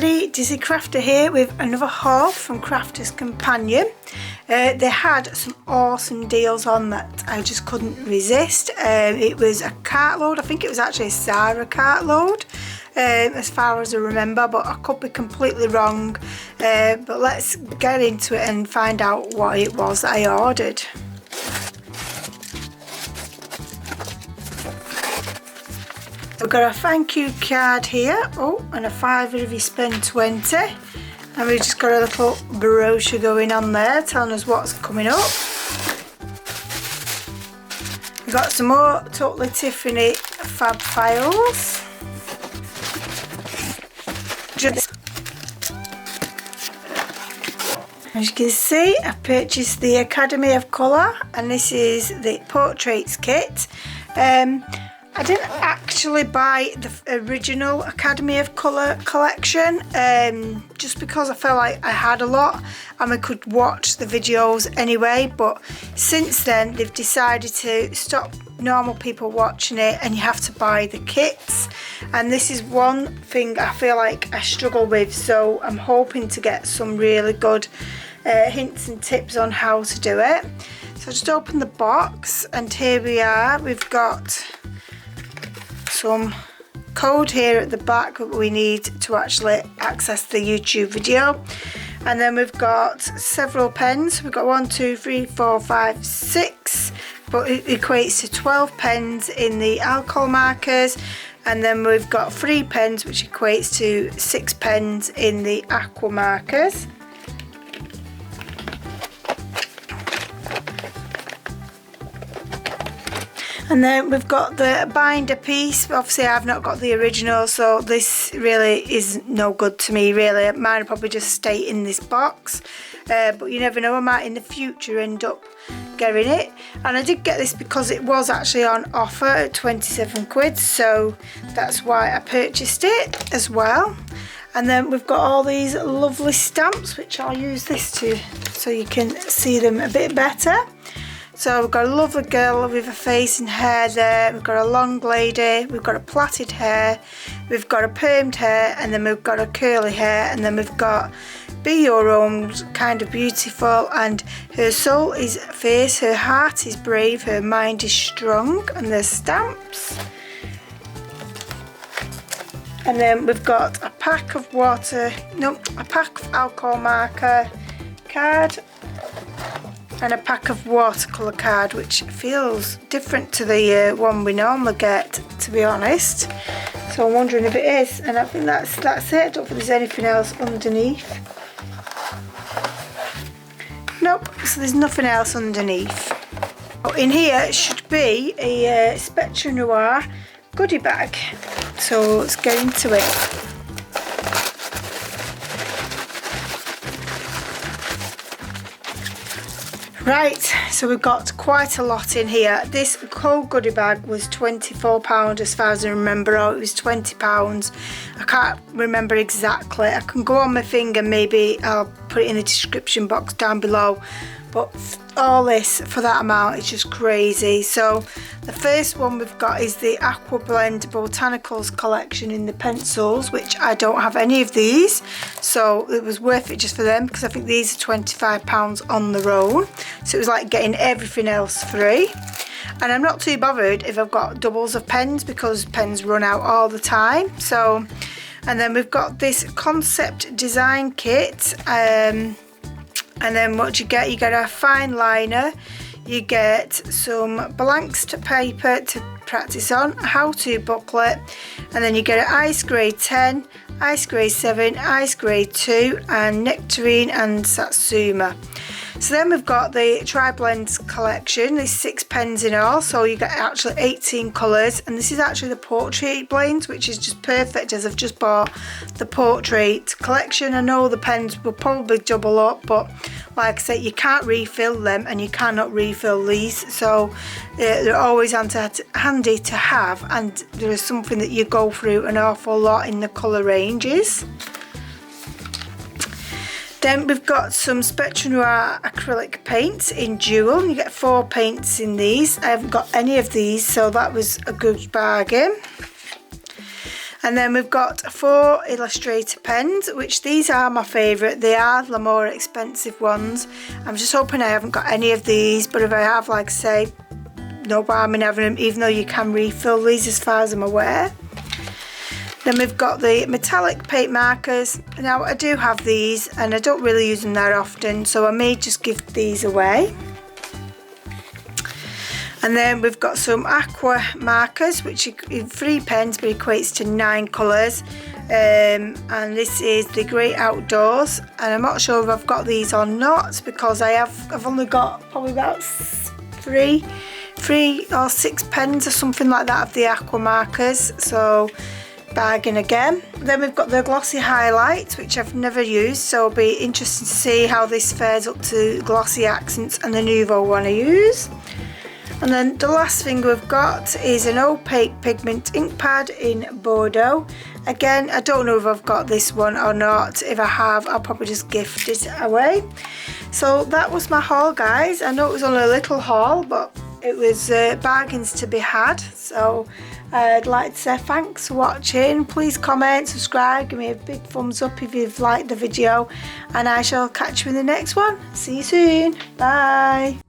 everybody, Dizzy Crafter here with another haul from Crafter's Companion. They had some awesome deals on that I just couldn't resist. It was a cartload, I think it was actually a Zara cartload, as far as I remember, but I could be completely wrong. But let's get into it and find out what it was that I ordered. We've got a thank you card here, and a £5 if you spend 20, and we've just got a little brochure going on there telling us what's coming up. We've got some more Totally Tiffany fab files. As you can see, I purchased the Academy of Colour, and this is the Portraits kit. I didn't actually buy the original Academy of Colour collection, just because I felt like I had a lot and I could watch the videos anyway, but since then they've decided to stop normal people watching it and you have to buy the kits, and this is one thing I feel like I struggle with, so I'm hoping to get some really good hints and tips on how to do it. So I just open the box and here we are. We've got some code here at the back that we need to actually access the YouTube video, and then we've got several pens. We've got 1, 2, 3, 4, 5, 6, but it equates to 12 pens in the alcohol markers, and then we've got 3 pens which equates to 6 pens in the aqua markers. And then we've got the binder piece. Obviously I've not got the original, so this really is no good to me really. Mine will probably just stay in this box, but you never know, I might in the future end up getting it. And I did get this because it was actually on offer at 27 quid, so that's why I purchased it as well. And then we've got all these lovely stamps, which I'll use this to so you can see them a bit better. So we've got a lovely girl with a face and hair there, we've got a long lady, we've got a plaited hair, we've got a permed hair, and then we've got a curly hair, and then we've got be your own, kind of beautiful, and her soul is fierce, her heart is brave, her mind is strong, and there's stamps. And then we've got a pack of a pack of alcohol marker card, and a pack of watercolour card, which feels different to the one we normally get, to be honest. So I'm wondering if it is, and I think that's it. I don't think there's anything else underneath. Nope, so there's nothing else underneath. Oh, in here should be a Spectre Noir goodie bag, so let's get into it. Right, so we've got quite a lot in here. This whole goodie bag was £24 as far as I remember, or it was £20. I can't remember exactly. I can go on my finger, maybe I'll put it in the description box down below. But all this for that amount is just crazy. So the first one we've got is the Aqua Blend Botanicals collection in the pencils, which I don't have any of these, so it was worth it just for them, because I think these are £25 on their own, so it was like getting everything else free. And I'm not too bothered if I've got doubles of pens, because pens run out all the time. So, and then we've got this concept design kit, and then what do you get? You get a fine liner, you get some blanks to paper to practice on, a how-to booklet, and then you get an Ice Grade 10, Ice Grade 7, Ice Grade 2, and Nectarine and Satsuma. So then we've got the Tri-Blends collection. There's 6 pens in all, so you get actually 18 colours, and this is actually the Portrait blend, which is just perfect, as I've just bought the Portrait collection. I know the pens will probably double up, but like I said, you can't refill them and you cannot refill these, so they're always handy to have, and there is something that you go through an awful lot in the colour ranges. Then we've got some Spectre Noir acrylic paints in dual. You get 4 paints in these. I haven't got any of these, so that was a good bargain. And then we've got 4 illustrator pens, which these are my favourite. They are the more expensive ones. I'm just hoping I haven't got any of these, but if I have, like I say, no harm in having them, even though you can refill these as far as I'm aware. Then we've got the metallic paint markers. Now I do have these and I don't really use them that often, so I may just give these away. And then we've got some aqua markers, which are 3 pens but equates to 9 colours. And this is the Great Outdoors, and I'm not sure if I've got these or not, because I've only got probably about 3 or 6 pens or something like that of the aqua markers, so bargain again. Then we've got the glossy highlights, which I've never used, so it'll be interesting to see how this fares up to glossy accents and the Nouveau one I use. And then the last thing we've got is an opaque pigment ink pad in Bordeaux. Again, I don't know if I've got this one or not. If I have, I'll probably just gift it away. So that was my haul, guys. I know it was only a little haul, but it was bargains to be had. So I'd like to say thanks for watching. Please comment, subscribe, give me a big thumbs up if you've liked the video, and I shall catch you in the next one. See you soon. Bye.